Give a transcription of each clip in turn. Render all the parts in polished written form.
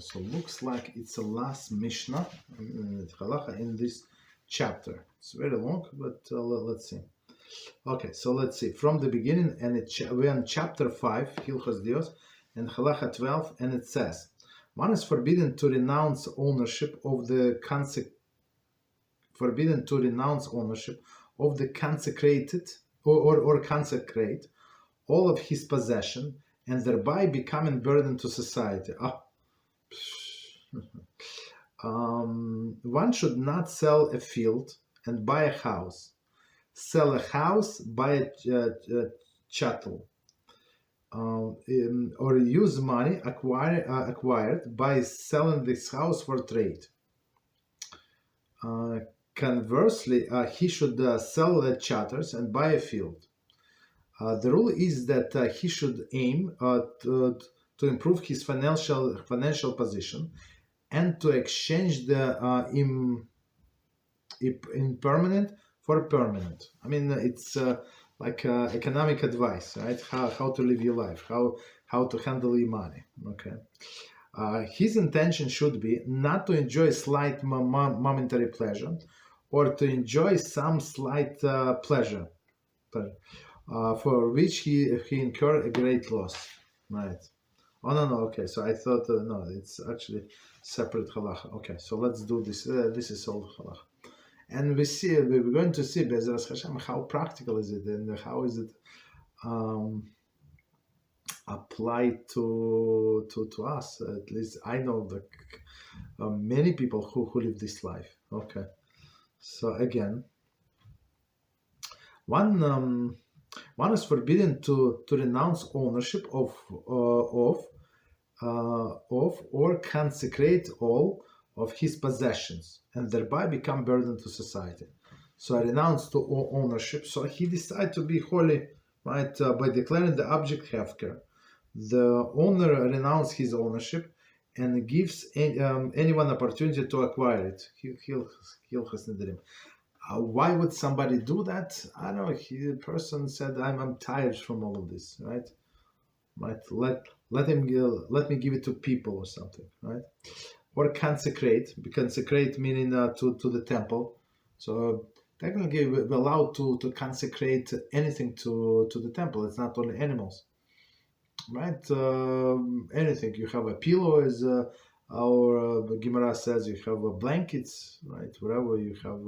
So looks like it's the last Mishnah Halachah in this chapter. It's very long, but let's see. Okay, so let's see from the beginning, and we're in chapter 5, Hilchos Deos, and Halachah 12, and it says, one is forbidden to renounce ownership of the consecrated or consecrate all of his possession, and thereby becoming burden to society. One should not sell a field and buy a house, sell a house, buy a chattel, or use money acquired by selling this house for trade. Conversely, he should sell the chattels and buy a field. The rule is that he should aim to improve his financial position and to exchange the impermanent for permanent. I mean, it's like economic advice, right? How to live your life, how to handle your money. Okay. His intention should be not to enjoy slight momentary pleasure, or to enjoy some slight pleasure, for which he incurred a great loss. Right. Oh, no. Okay, so I thought, no, it's actually separate halacha. Okay, so let's do this. This is all halacha. And we're going to see, BeEzrat HaShem, how practical is it, and how is it applied to us. At least I know that many people who live this life. Okay, so again, one is forbidden to renounce ownership of or consecrate all of his possessions, and thereby become burden to society. So I renounced to ownership. So he decided to be holy, right, by declaring the object hefker. The owner renounced his ownership and gives anyone opportunity to acquire it. Why would somebody do that? I don't know. The person said, "I'm tired from all of this." Right? Let me give it to people or something. Right? Or consecrate. Consecrate meaning to the temple. So technically, we're allowed to consecrate anything to the temple. It's not only animals. Right? Anything. You have a pillow, as our Gemara says, you have blankets, right? Wherever you have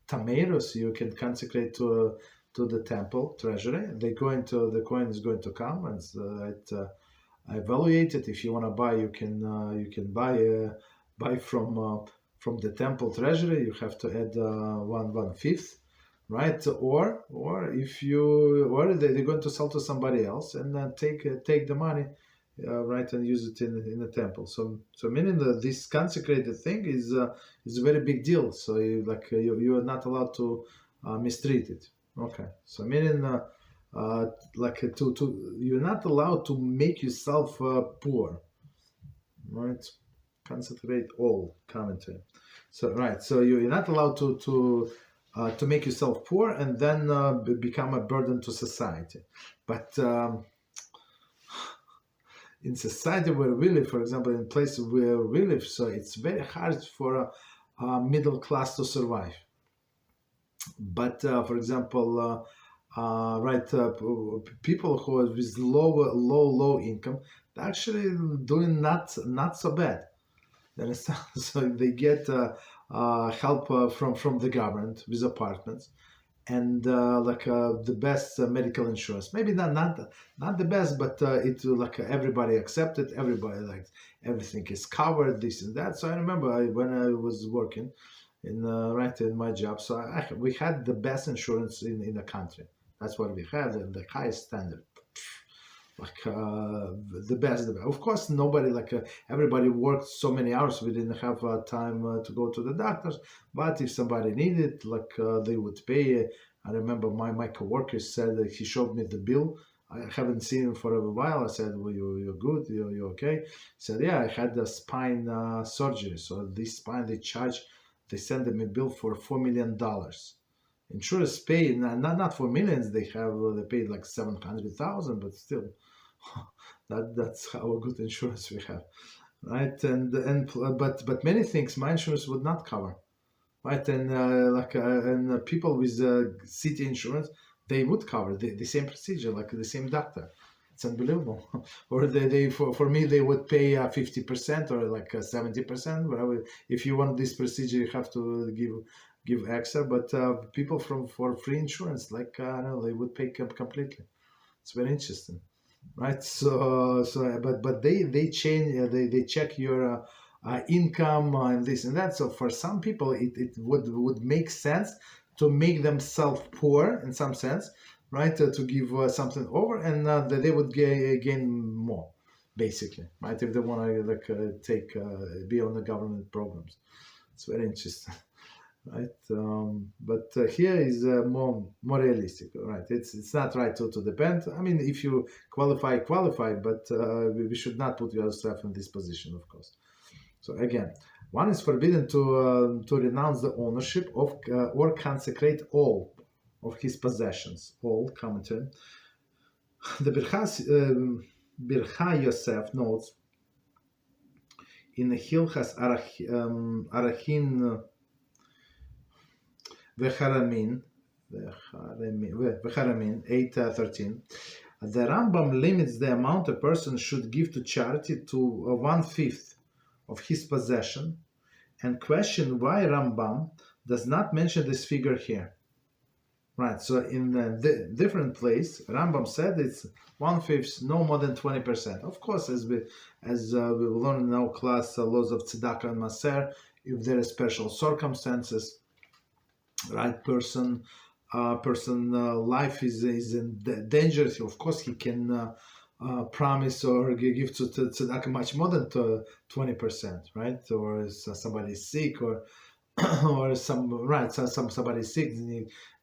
tomatoes, you can consecrate to the temple treasury. The coin is going to come, and evaluate it. If you want to buy, you can buy from the temple treasury. You have to add 1/5. Right, or if they're going to sell to somebody else and then take the money, right, and use it in the temple. So meaning that this consecrated thing is a very big deal. So you are not allowed to mistreat it. Okay, so meaning you're not allowed to make yourself poor. Right, consecrate all commentary. So right, so you're not allowed to make yourself poor and then become a burden to society. But in society where we live, for example, in places where we live, so it's very hard for a middle class to survive. But for example, people who are with low income, they're actually doing not so bad. So they get help from the government with apartments, and the best medical insurance. Maybe not the best, but it everybody accepted. Everybody everything is covered, this and that. So I remember when I was working in my job. So we had the best insurance in the country. That's what we had, and the highest standard. The best. Of course, nobody everybody worked so many hours. We didn't have time to go to the doctors. But if somebody needed, they would pay. I remember my coworker said that he showed me the bill. I haven't seen him for a while. I said, "Well, you're good. You're okay." He said, "Yeah, I had the spine surgery. So this spine they sent me a bill for $4 million. Insurance paid not for millions. They paid like 700,000, but still." That's how good insurance we have. right? But many things my insurance would not cover, right? And people with city insurance, they would cover the same procedure, like the same doctor. It's unbelievable. Or they for me they would pay 50% or like 70%, whatever. If you want this procedure, you have to give extra. But people for free insurance, like I don't know, they would pay completely. It's very interesting, right? But they change, they check your income and this and that. So for some people it would make sense to make themselves poor in some sense, right? To give something over, and that they would gain more, basically, right? If they want to take be on the government programs. It's very interesting. Right, but here is more realistic, right? It's not right to depend. I mean, if you qualify, but we should not put yourself in this position, of course. So again, one is forbidden to renounce the ownership of or consecrate all of his possessions. All commentary. The Bircha Yosef notes in the Hilchos Arachin V'charamin 8:13. The Rambam limits the amount a person should give to charity to 1/5 of his possession, and question why Rambam does not mention this figure here. Right. So in the different place, Rambam said it's 1/5, no more than 20%. Of course, as we learn in our class, laws of tzedakah and maser, if there are special circumstances, right, person life is in danger, of course he can promise or give to tzedakah much more than 20%, right? Or somebody is sick, or or somebody sick,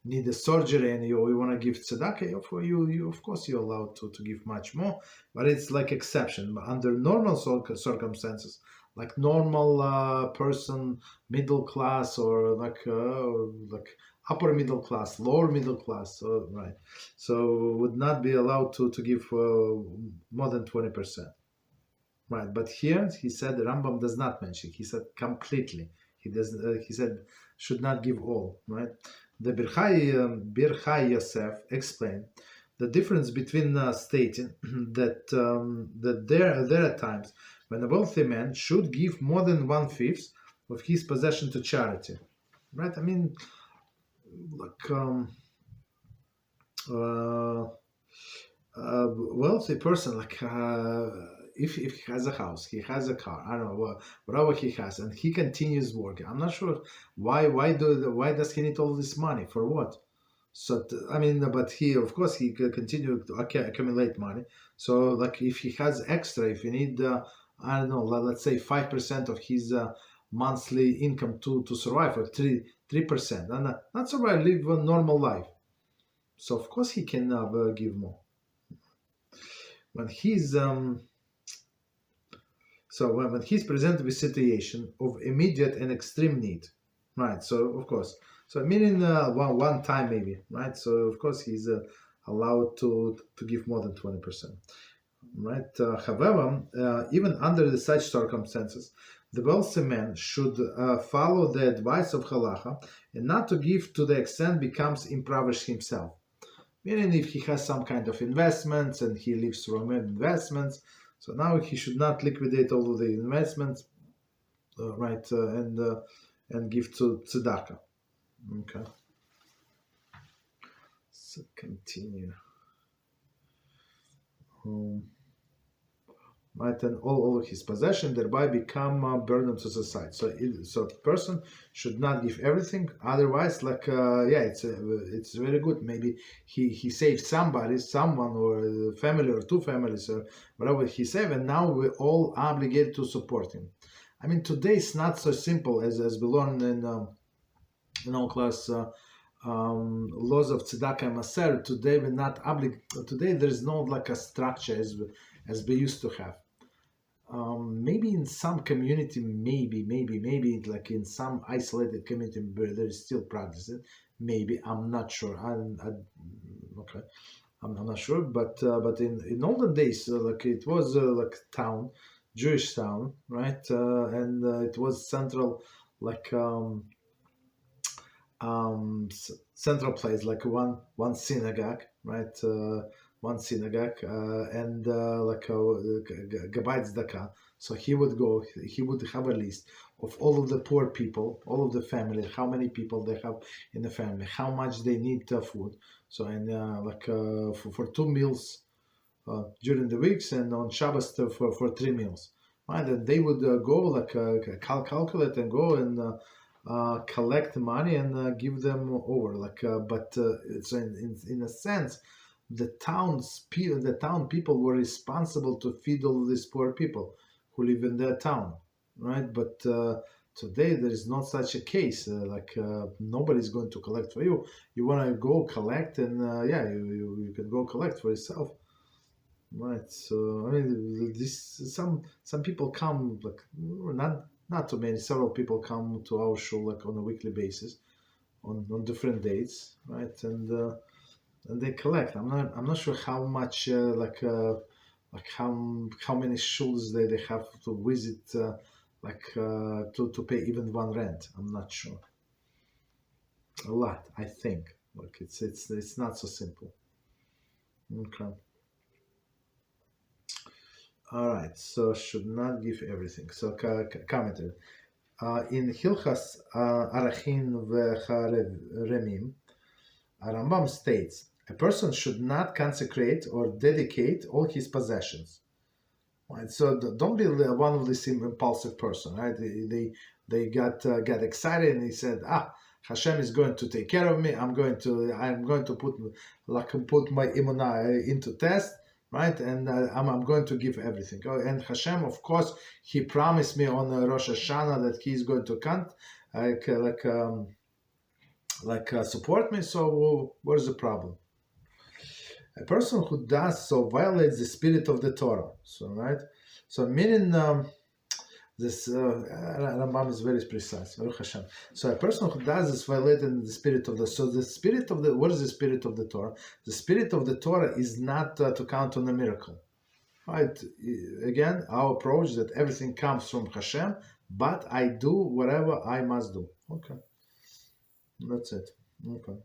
need a surgery, and you want to give tzedakah, for you of course you're allowed to give much more, but it's like exception. Under normal circumstances, like normal person, middle class, or like upper middle class, lower middle class, right? So would not be allowed to give more than 20%, right? But here he said the Rambam does not mention. He said completely. He does. He said should not give all, right? The Birchai Yosef explained the difference between stating that there are times when a wealthy man should give more than 1/5 of his possession to charity, right? I mean, like wealthy person, like if he has a house, he has a car, I don't know, whatever he has, and he continues working. I'm not sure why does he need all this money for what? So I mean, but he of course he continue to accumulate money. So like if he has extra, if you need I don't know, let's say 5% of his monthly income to survive, or 3%, and not survive, live a normal life. So of course he can give more. When he's when he's presented with situation of immediate and extreme need, right? So of course, so meaning one time maybe, right? So of course he's allowed to give more than 20%, right? However, even under such circumstances, the wealthy man should follow the advice of Halachah and not to give to the extent becomes impoverished himself. Meaning, if he has some kind of investments and he lives from investments, so now he should not liquidate all of the investments, right? And give to tzedakah. Okay. So continue. Right, and all of his possession thereby become a burden to society. So a person should not give everything. Otherwise, like it's very good. Maybe he saved someone, or a family, or two families, or whatever he saved, and now we're all obligated to support him. I mean, today it's not so simple as we learned in our class. Laws of tzedakah and maser. Today we're not obligated. Today there's no like a structure as we used to have. Maybe in some community, maybe like in some isolated community where there is still practicing. Maybe I'm not sure. Okay, I'm not sure. But in olden days, like it was like town, Jewish town, right? And it was central, like central place, like one synagogue, right? One synagogue, and like a Gabbai Tzedakah. So he would go. He would have a list of all of the poor people, all of the family, how many people they have in the family, how much they need food. So and for 2 meals during the weeks, and on Shabbos for 3 meals. Right, and they would go like calculate and go and collect money and give them over. But it's in a sense, the town people were responsible to feed all of these poor people who live in their town, right? But today there is not such a case. Nobody's going to collect for you. You want to go collect, and you can go collect for yourself. Right. So I mean, this some people come like not too many. Several people come to our show like on a weekly basis, on different dates, right? And they collect. I'm not sure how much like how many shuls they have to visit to pay even one rent. I'm not sure. A lot, I think. Like it's not so simple. Okay. All right, so should not give everything. So commentary. In Hilchas Arachin v'Charemim, Rambam states, a person should not consecrate or dedicate all his possessions. Right, so don't be one of this impulsive person. Right, they got excited and he said, Hashem is going to take care of me. I'm going to put my imunah into test, right? And I'm going to give everything. And Hashem, of course, he promised me on Rosh Hashanah that he is going to support me. So where's the problem? A person who does so violates the spirit of the Torah. So right, so meaning. This Rambam is very precise. Baruch Hashem. So a person who does this violating the spirit of the. So the spirit of the. What is the spirit of the Torah? The spirit of the Torah is not to count on a miracle. Right. Again, our approach that everything comes from Hashem, but I do whatever I must do. Okay. That's it. Okay.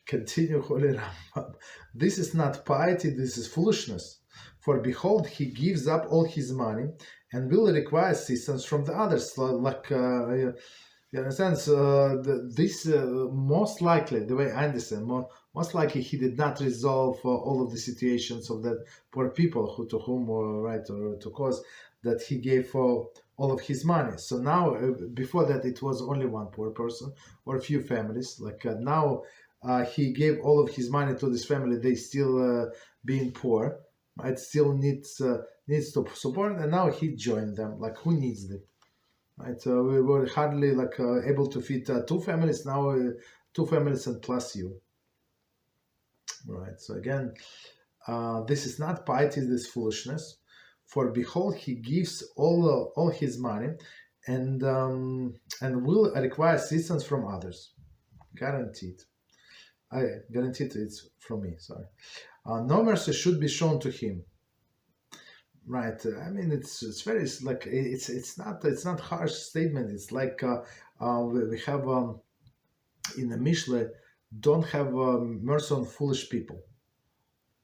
Continue, Holy Rambam. This is not piety. This is foolishness. For behold, he gives up all his money and will require assistance from the others. You understand? This most likely, the way I understand, most likely he did not resolve all of the situations of that poor people to whom, or to cause that he gave all of his money. So now, before that, it was only one poor person or a few families. Now, he gave all of his money to this family. They still being poor. It still needs to support, and now he joined them. Like, who needs it? Right? We were hardly able to feed 2 families. Now 2 families and plus you. Right. So again, this is not piety. This is foolishness. For behold, he gives all his money, and will require assistance from others. Guaranteed. I guarantee it's from me. Sorry. No mercy should be shown to him. Right. I mean, it's very it's not harsh statement. It's like we have in the Mishle, don't have mercy on foolish people,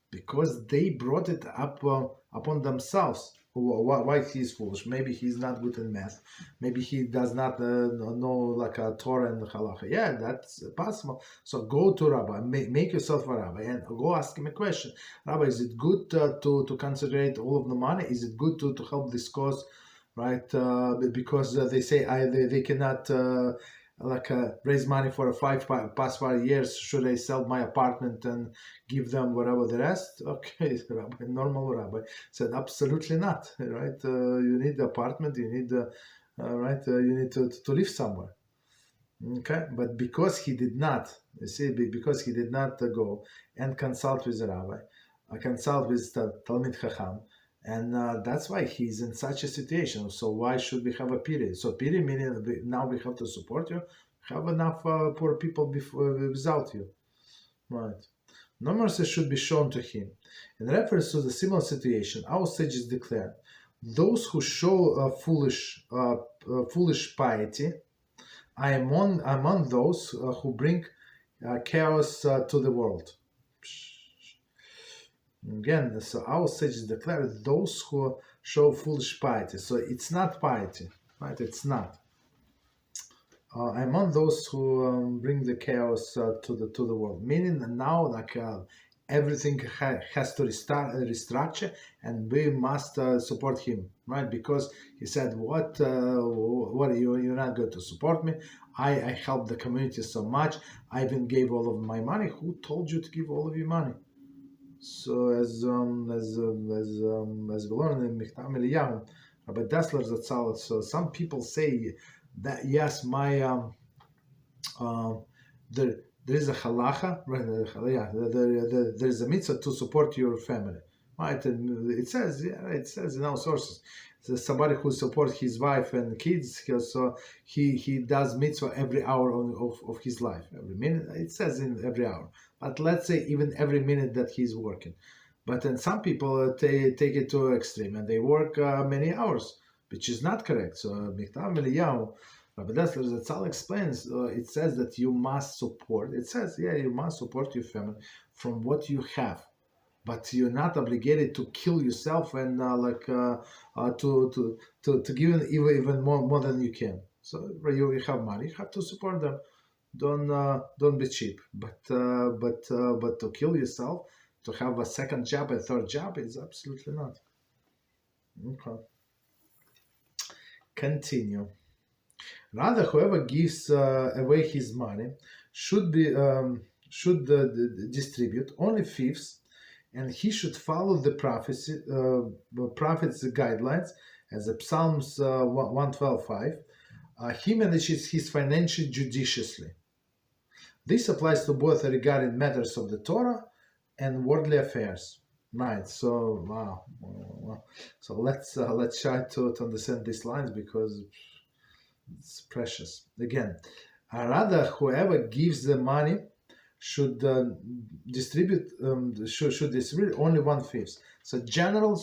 because they brought it up upon themselves. Why he is foolish? Maybe he's not good in math. Maybe he does not know Torah and Halachah. Yeah, that's possible. So go to Rabbi, make yourself a rabbi, and go ask him a question. Rabbi, is it good to consecrate all of the money? Is it good to help this cause? Right? Because they say they cannot raise money for past 5 years. Should I sell my apartment and give them whatever the rest? Okay, Rabbi, normal Rabbi said absolutely not. Right? You need the apartment. You need you need to live somewhere. Okay, but because he did not, because he did not go and consult with the Rabbi, consult with Talmid Chacham. And that's why he's in such a situation. So why should we have a period? So period meaning now we have to support you. Have enough poor people without you, right? No mercy should be shown to him. In reference to the similar situation, our sages declare, those who show foolish piety are among those who bring chaos to the world. Again, so our sages declare those who show foolish piety. So it's not piety, right? It's not. Among those who bring the chaos to the world, meaning that now like everything has to restructure, and we must support him, right? Because he said, "What are you? You're not going to support me? I helped the community so much. I even gave all of my money. Who told you to give all of your money?" So as we learn in Michtav Eliyahu, Rabbi Dessler Zatzal, so some people say that yes, my there is a halachah, right? There is a mitzvah to support your family, right? And it says in our sources, so somebody who supports his wife and kids, so he does mitzvah every hour of his life, every minute. It says in every hour, but let's say even every minute that he's working. But then some people take it to extreme and they work many hours, which is not correct. So Michtav Eliyahu, Rabbi Dessler Zatzal explains, it says that you must support. It says, yeah, you must support your family from what you have, but you're not obligated to kill yourself and to give even more than you can. So you have money, you have to support them. Don't be cheap. But to kill yourself, to have a second job, a third job, is absolutely not. Okay. Continue. Rather, whoever gives away his money should distribute only fifths, and he should follow the prophet's guidelines, as the Psalms 112:5. He manages his finances judiciously. This applies to both regarding matters of the Torah and worldly affairs. Right. So wow. So let's try to understand these lines, because it's precious. Again, rather whoever gives the money should distribute distribute only 1/5. So general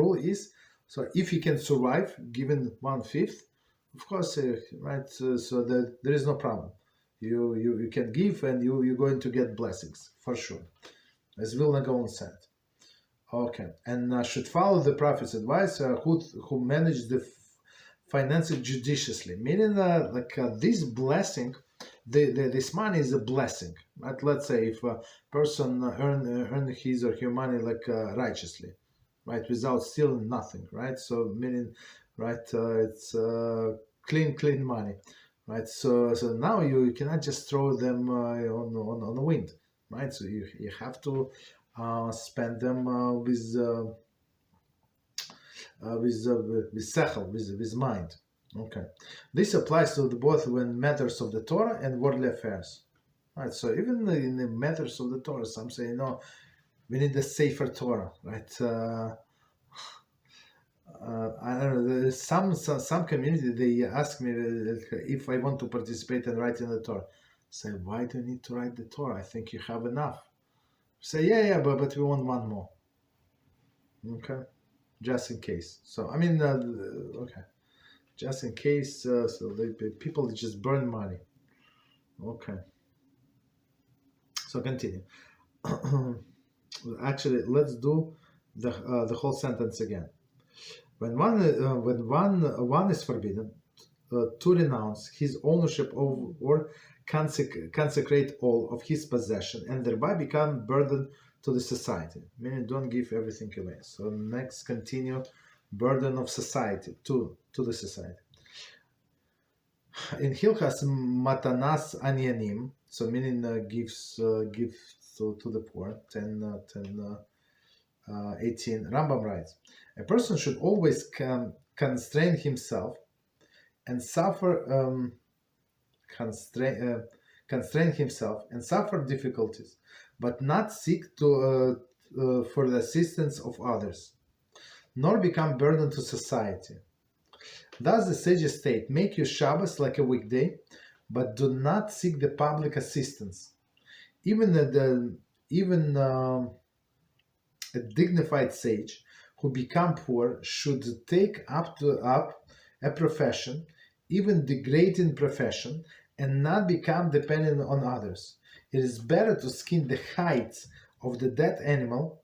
rule is, so if you can survive given 1/5, of course, right. So that there is no problem. You can give, and you're going to get blessings for sure, as Vilna Gaon said. Okay, and should follow the prophet's advice, who manage the finances judiciously, meaning this blessing, this money is a blessing. Right? Let's say if a person earn his or her money righteously, right, without stealing nothing, right? So meaning, right, it's clean money. Right, so now you cannot just throw them on the wind, right? So you have to spend them with sechel, with mind. Okay, this applies to both when matters of the Torah and worldly affairs. Right, so even in the matters of the Torah, some say no, we need a safer Torah, right? I don't know. Some community, they ask me if I want to participate in writing the Torah. Say, why do you need to write the Torah? I think you have enough. Say, yeah, but we want one more. Okay, just in case. So I mean, okay, just in case. So people just burn money. Okay. So continue. Actually, let's do the whole sentence again. When one is forbidden to renounce his ownership of or consecrate all of his possession, and thereby become burden to the society, meaning don't give everything away. So next, continue burden of society to the society. In Hilchas Matanas Anyanim, so meaning gives to the poor, 18, Rambam writes, a person should always constrain himself and suffer constrain himself and suffer difficulties, but not seek to for the assistance of others, nor become burden to society. Thus the sages state, make your Shabbos like a weekday, but do not seek the public assistance. Even even a dignified sage who become poor should take up a profession, even degrading profession, and not become dependent on others. It is better to skin the hides of the dead animal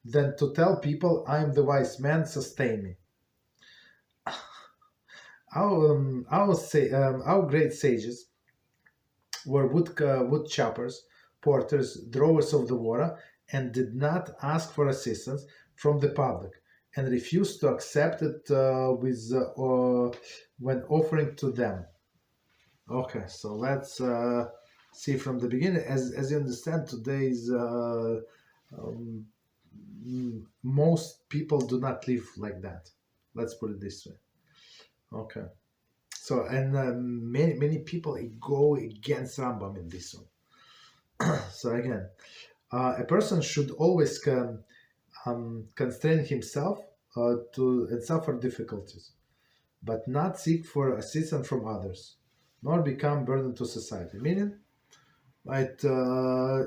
than to tell people, I am the wise man, sustain me. Our great sages were wood choppers, porters, drawers of the water, and did not ask for assistance from the public, and refused to accept it when offering to them. Okay, so let's see from the beginning. As you understand, today's um, most people do not live like that. Let's put it this way. Okay. So, and many people go against Rambam in this one. So again, a person should always constrain himself to and suffer difficulties, but not seek for assistance from others, nor become burden to society. Meaning, right,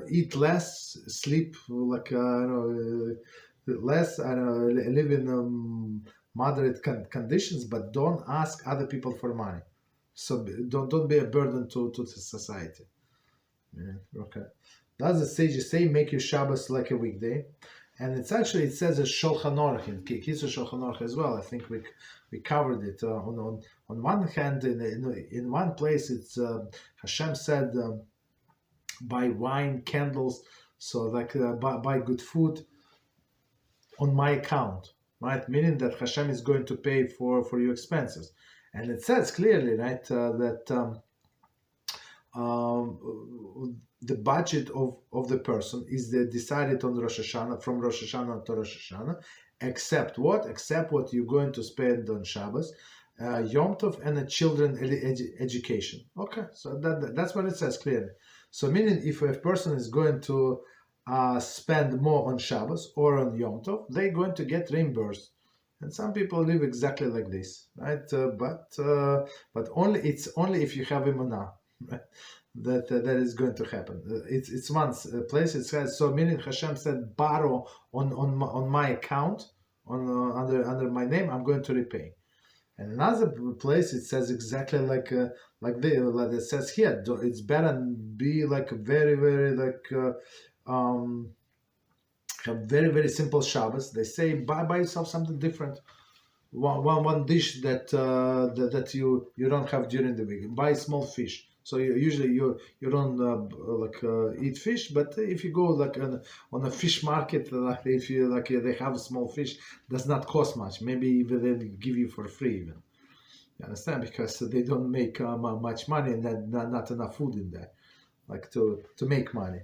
eat less, sleep like less, live in moderate conditions, but don't ask other people for money. So don't be a burden to the society. Yeah, okay. Does the sages say make your Shabbos like a weekday? And it's actually, it says a Shulchan Aruch in Kisur Shulchan Aruch as well. I think we covered it. On one hand, in one place, it's Hashem said, buy wine, candles, so like buy good food on my account, right? Meaning that Hashem is going to pay for your expenses. And it says clearly, right, that the budget of the person is decided on Rosh Hashanah, from Rosh Hashanah to Rosh Hashanah, except what? Except what you're going to spend on Shabbos, Yom Tov, and a children education. Okay, so that's what it says clearly. So meaning if a person is going to spend more on Shabbos or on Yom Tov, they're going to get reimbursed. And some people live exactly like this, right? But it's only if you have emunah, right? That is going to happen. It's one place it says, so meaning Hashem said, borrow on my account, under my name, I'm going to repay. And another place it says exactly like it says here. It's better be like very have very simple Shabbos. They say buy yourself something different. One dish that you don't have during the week. Buy small fish. So usually you don't eat fish, but if you go like on a fish market, like if you they have a small fish, does not cost much. Maybe even they give you for free even. You understand? Because they don't make much money and not enough food in there, like to make money,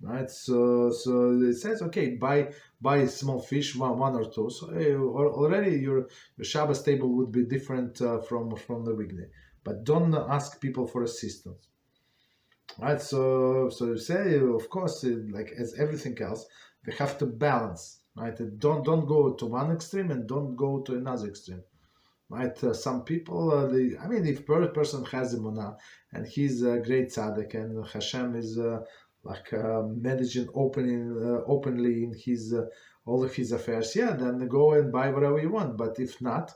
right? So it says okay, buy small fish, one or two. So already your Shabbos table would be different from the weekday. But don't ask people for assistance, right? So you say, of course, like as everything else, they have to balance, right? Don't go to one extreme and don't go to another extreme, right? Some people, I mean, if a person has emunah and he's a great tzaddik and Hashem is managing openly in his all of his affairs, yeah, then go and buy whatever you want. But if not,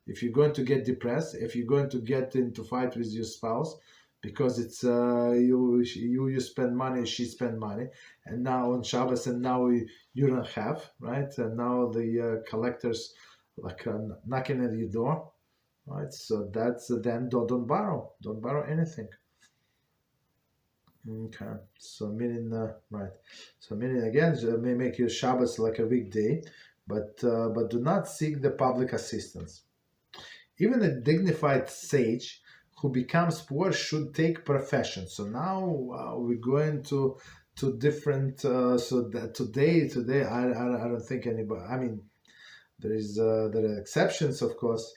if you're going to get depressed, if you're going to get into fight with your spouse because it's you spend money, she spend money, and now on Shabbos, and now you don't have, right? And now the collectors knocking at your door, right? So that's then don't borrow anything. Okay, so meaning right. So meaning again, may make your Shabbos like a weekday, but do not seek the public assistance. Even a dignified sage who becomes poor should take profession. So now we're going to different. So that today I don't think anybody. I mean, there are exceptions, of course.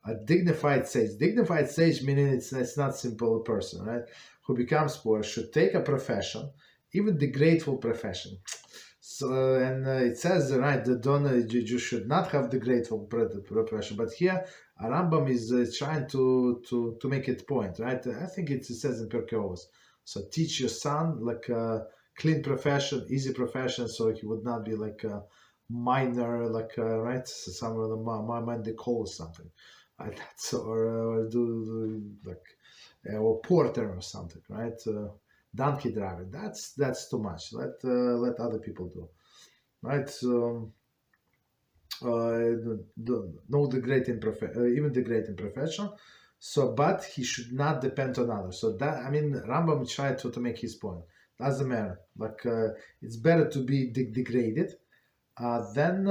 A dignified sage meaning it's not simple person, right? Who becomes poor should take a profession, even the grateful profession. So and it says right that you should not have the grateful profession, but here Rambam is trying to make it point, right? I think it says in Pirkei Avos. So teach your son like clean profession, easy profession, so he would not be like a miner, like right, somewhere the mine the coal or something like that, so, or do like or porter or something, right? Donkey driver. That's too much. Let other people do, right? So, no degrading even degrading profession. So, but he should not depend on others. So that, I mean, Rambam tried to make his point. Doesn't matter. Like it's better to be degraded than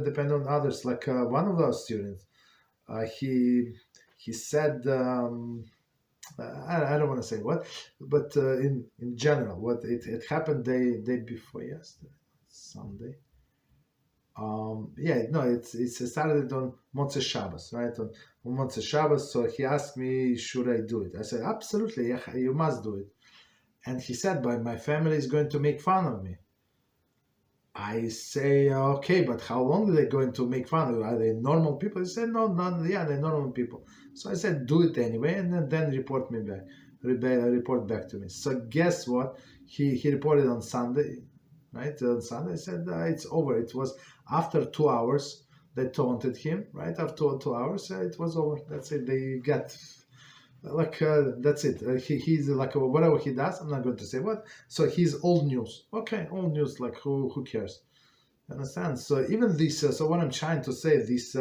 depend on others. Like one of our students, he said. I don't want to say what, but in general, what it happened day before yesterday, Sunday. Yeah, no, it started on Motzei Shabbos, right? On Motzei Shabbos. So he asked me, should I do it? I said, absolutely, yeah, you must do it. And he said, but my family is going to make fun of me. I say, okay, but how long are they going to make fun of you? Are they normal people? He said, no, yeah, they're normal people. So I said, do it anyway, and then report me back, report back to me. So guess what? He reported on Sunday, right? On Sunday, I said, it's over. It was after 2 hours. They taunted him, right? After 2 hours, it was over. That's it. They got like that's it. He's like whatever he does. I'm not going to say what. So he's old news. Okay, old news. Like who cares? Understand? So even this. So what I'm trying to say, this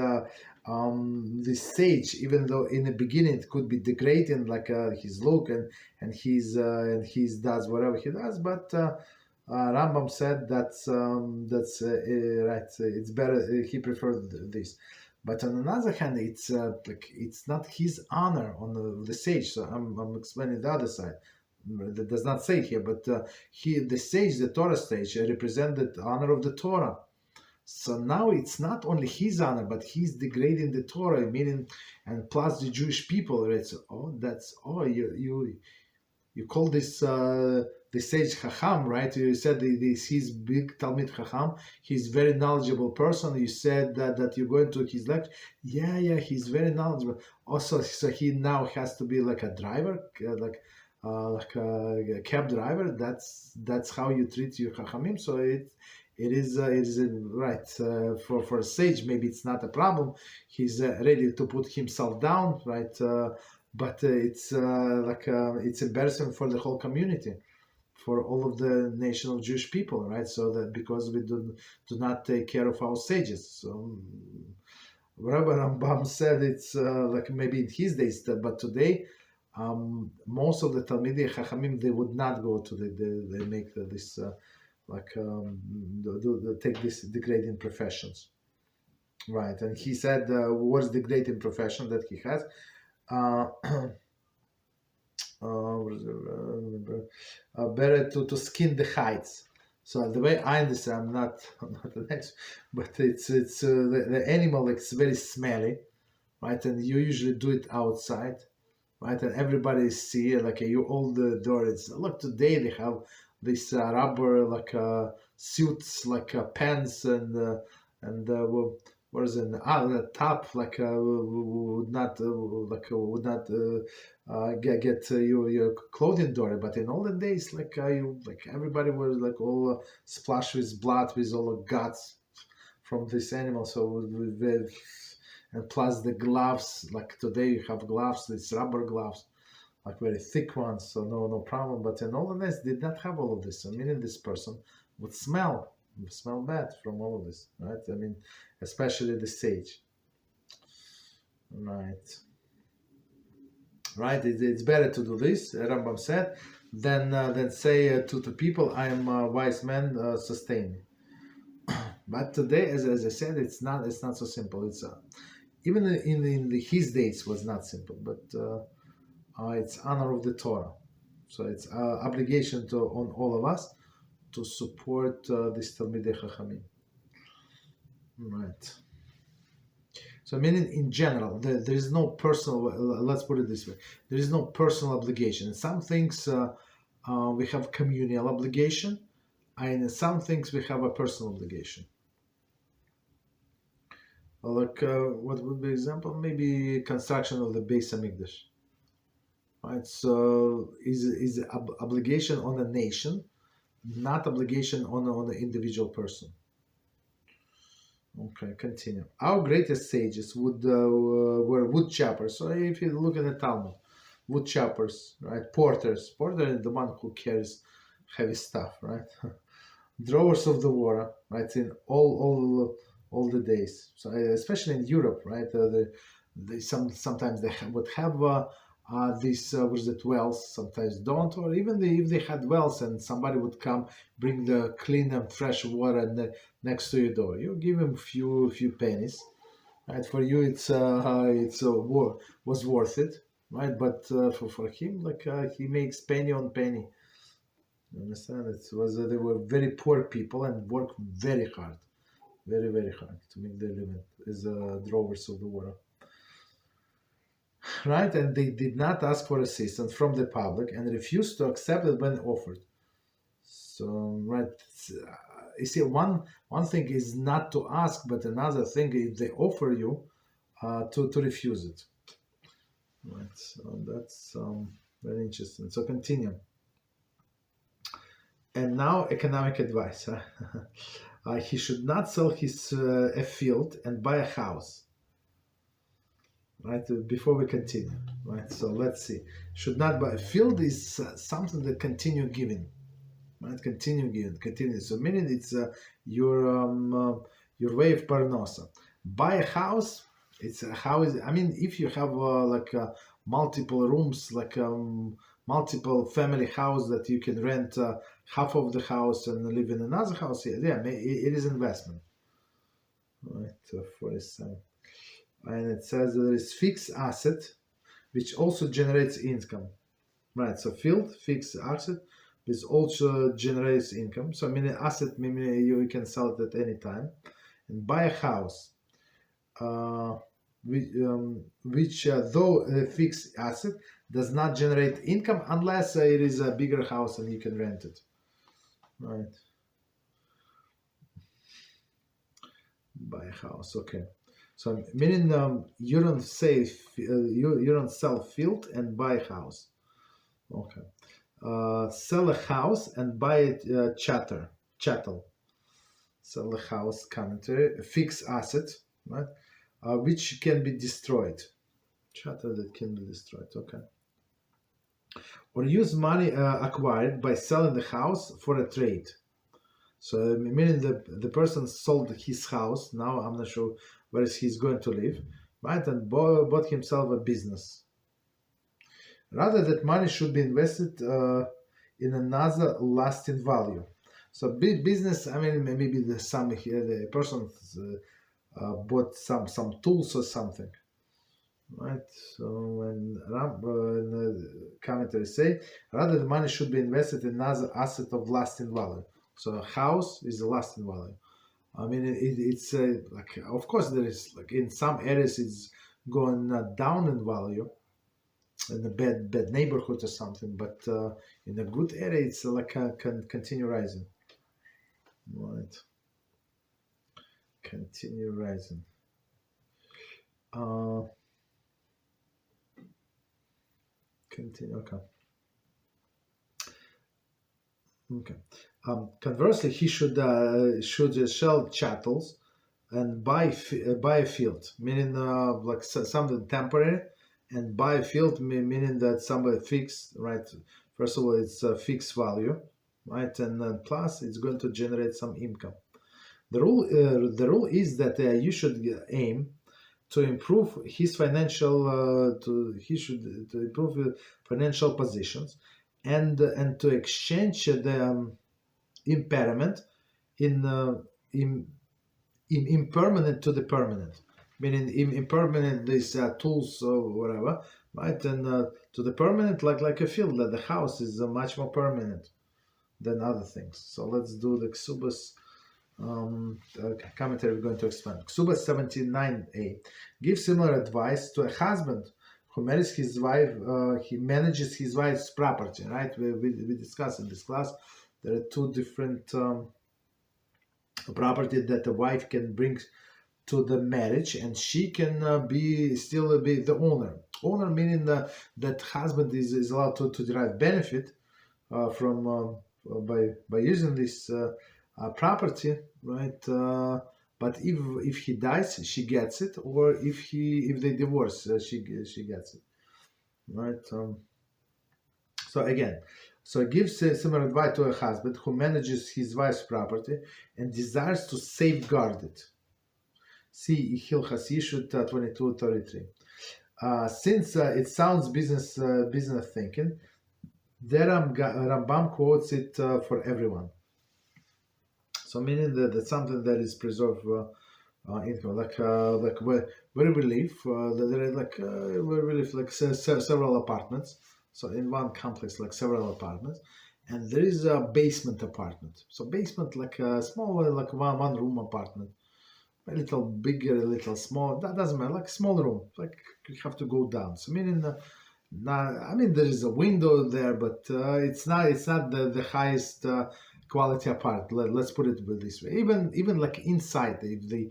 sage, even though in the beginning it could be degrading, like his look and he's does whatever he does, but Rambam said that's right. It's better. He preferred this. But on another hand, it's like it's not his honor on the sage. So I'm explaining the other side. That does not say here, but the sage, the Torah sage, represented the honor of the Torah. So now it's not only his honor, but he's degrading the Torah, meaning, and plus the Jewish people. Right? So, you call this the sage Chacham, right? You said he's big Talmid Chacham. He's very knowledgeable person. You said that you're going to his lecture. Yeah, he's very knowledgeable. Also, so he now has to be like a driver, like a cab driver. That's how you treat your Chachamim. So it is right for a sage. Maybe it's not a problem. He's ready to put himself down, right? But it's it's embarrassing for the whole community, for all of the nation of Jewish people, right? So that because we do not take care of our sages. So Rabbi Rambam said it's like maybe in his days, but today most of the Talmidei Chachamim, they would not go to they make this take this degrading professions, right? And he said what's the degrading profession that he has. Better to skin the hides. So the way I understand, I'm not an expert, but it's the animal like, it's very smelly, right? And you usually do it outside, right? And everybody see like you hold the door. It's look today they have this rubber like suits like pants and what is it? The top like would not get your clothing dirty. But in olden days, like everybody was like all splashed with blood, with all the guts from this animal. So and plus the gloves. Like today, you have gloves, these rubber gloves, like very thick ones. So no problem. But in olden days, did not have all of this. So meaning this person would smell bad from all of this, right? I mean, especially the sage, right? It's better to do this, Rambam said, than say to people, I am a wise man, sustain me. But today, as I said, it's not so simple. It's even in his days was not simple, but it's honor of the Torah, so it's obligation on all of us to support this Talmidei Chachamim, right? So meaning in general, there is no personal, let's put it this way, there is no personal obligation. In some things we have communal obligation, and in some things we have a personal obligation. Like what would be example? Maybe construction of the Beis Hamikdash, right? So is obligation on a nation not obligation on the individual person. Okay, continue. Our greatest sages were wood choppers. So if you look at the Talmud, wood choppers, right? Porters. Porter is the one who carries heavy stuff, right? Drawers of the water, right? In all the days. So especially in Europe, right? Sometimes they would have these what is it, wells. Sometimes don't, or even if they had wells and somebody would come bring the clean and fresh water next to your door, you give him few pennies, right? For you, was worth it, right? But for him, like he makes penny on penny. You understand? They were very poor people and worked very hard, very hard to make their living as drawers of the water, right? And they did not ask for assistance from the public and refused to accept it when offered. So, right, you see, one thing is not to ask, but another thing if they offer you to refuse it. Right, so that's very interesting. So continue. And now economic advice. He should not sell his a field and buy a house. Right, before we continue. Right, so let's see. Should not buy a field is something that continue giving. Right, continue giving, continue. So meaning it's your way of parnosa. Buy a house. It's a house. I mean, if you have multiple rooms, like multiple family house that you can rent half of the house and live in another house, yeah, it is investment. Right, 47. And it says that there is fixed asset, which also generates income. Right, so field, fixed asset, which also generates income. So I mean, asset, meaning you can sell it at any time. And buy a house, which though a fixed asset, does not generate income unless it is a bigger house and you can rent it. Right. Buy a house, okay. So meaning you don't sell field and buy a house. Okay. Sell a house and buy it chattel. Sell a house, commentary, a fixed asset, right? Which can be destroyed. Chattel that can be destroyed. Okay. Or use money acquired by selling the house for a trade. So meaning the person sold his house. Now I'm not sure where he's going to live, right? And bought himself a business. Rather, that money should be invested in another lasting value. So business. I mean, maybe the person bought some tools or something, right? So when the commentary say, rather the money should be invested in another asset of lasting value. So a house is a lasting value. I mean, it's like, of course, there is, like, in some areas it's going down in value, in a bad neighborhood or something, but in a good area it's like continue rising. Right, continue rising. Continue. Okay. Conversely, he should sell chattels and buy a field, meaning like something temporary, and buy a field, meaning that somebody fixed, right? First of all, it's a fixed value, right, and plus it's going to generate some income. The rule is that you should aim to improve his financial to improve financial positions, and to exchange the impairment in impermanent to the permanent, meaning impermanent these tools or whatever, right, and to the permanent, like a field, that the house is much more permanent than other things. So let's do the Ksubas commentary. We're going to expand. Ksubas 79a gives similar advice to a husband who marries his wife. He manages his wife's property, right? We discussed in this class there are two different property that the wife can bring to the marriage, and she can still be the owner. Meaning that husband is allowed to derive benefit from by using this property, right? But if he dies, she gets it, or if they divorce, she gets it, right? So again, so it gives similar advice to a husband who manages his wife's property and desires to safeguard it. See Hilchos De'os 22:33. Since it sounds business thinking, the Rambam quotes it for everyone. So meaning that something that is preserved income, like where we live, there are where we live like several apartments. So in one complex, like several apartments, and there is a basement apartment. So basement like a small, like one room apartment, a little bigger, a little small. That doesn't matter. Like small room, like you have to go down. So meaning, I mean there is a window there, but it's not the highest quality apartment. Let's put it this way. Even like inside, if the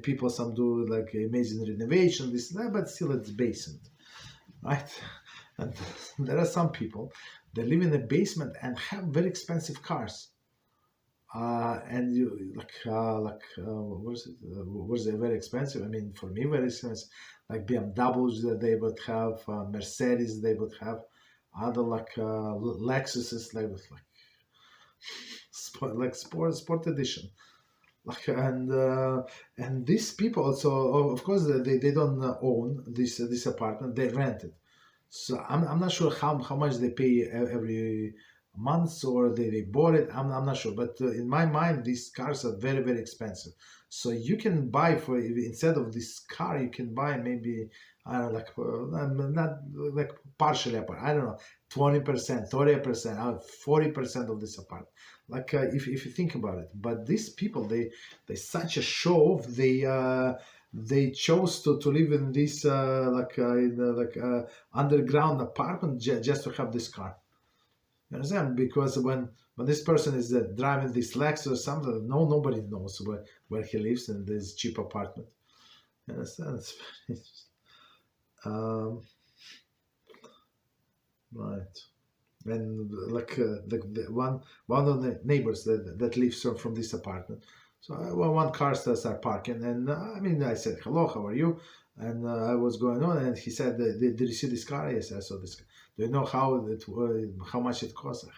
people some do like amazing renovation, this that, but still it's basement, right? And there are some people that live in a basement and have very expensive cars. And you what's it? Was it very expensive? I mean, for me, very expensive. Like BMWs that they would have, Mercedes they would have, other like Lexuses they would like sport edition. Like and these people also, of course, they don't own this apartment; they rent it. So I'm not sure how much they pay every month or they bought it. I'm not sure, but in my mind, these cars are very very expensive. So you can buy for instead of this car, you can buy maybe I don't know, like not like partially apart. I don't know, 20%, 30%, 40% of this apart. Like if you think about it, but these people they such a show off. They chose to live in this underground apartment just to have this car. You understand? Because when this person is driving this Lexus or something, nobody knows where he lives in this cheap apartment. You understand? Um, right. And like the one of the neighbors that lives from this apartment. So one car starts parking, and I mean I said hello, how are you? And I was going on, and he said, did you see this car? Yes, I saw this car. Do you know how much it costs?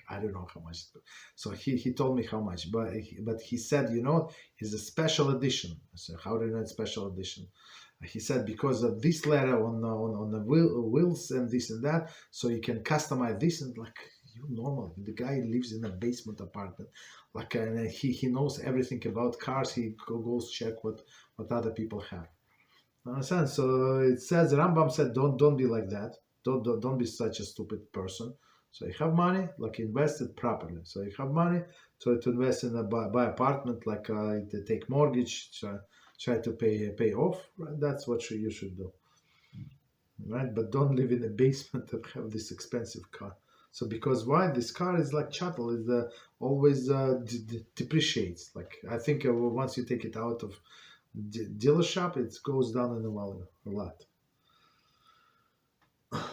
I don't know how much it costs. So he told me how much, but he said, it's a special edition. I said, how do you know it's special edition? He said because of this letter on the wheels and this and that, so you can customize this. And like you normal, the guy lives in a basement apartment, like and he knows everything about cars. He goes check what other people have. Understand? So it says Rambam said don't be like that. Don't be such a stupid person. So you have money, like invest it properly. So you have money to invest in buy apartment, like to take mortgage. Try to pay off, right? That's what you should do, right? But don't live in a basement and have this expensive car. So because why this car is like chattel, is always depreciates. Like I think once you take it out of dealer shop, it goes down in the value a lot.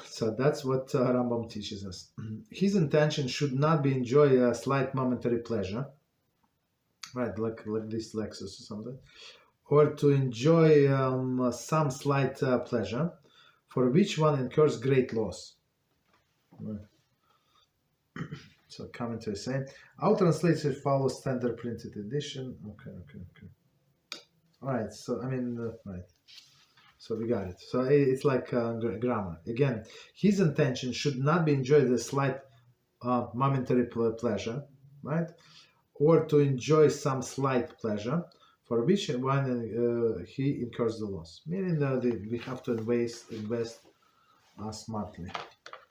So that's what Rambam teaches us. His intention should not be enjoy a slight momentary pleasure, right? Like this Lexus or something, or to enjoy some slight pleasure, for which one incurs great loss. Right. So commentary saying, our translation follows standard printed edition. Okay. All right. So I mean, right. So we got it. So it's like grammar. Again, his intention should not be enjoy the slight momentary pleasure, right? Or to enjoy some slight pleasure, for which one he incurs the loss. Meaning we have to invest smartly.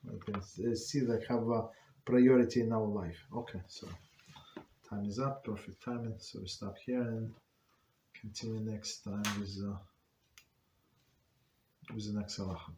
We can see that have a priority in our life. Okay, so time is up. Perfect timing. So we stop here and continue next time with the next Halachah.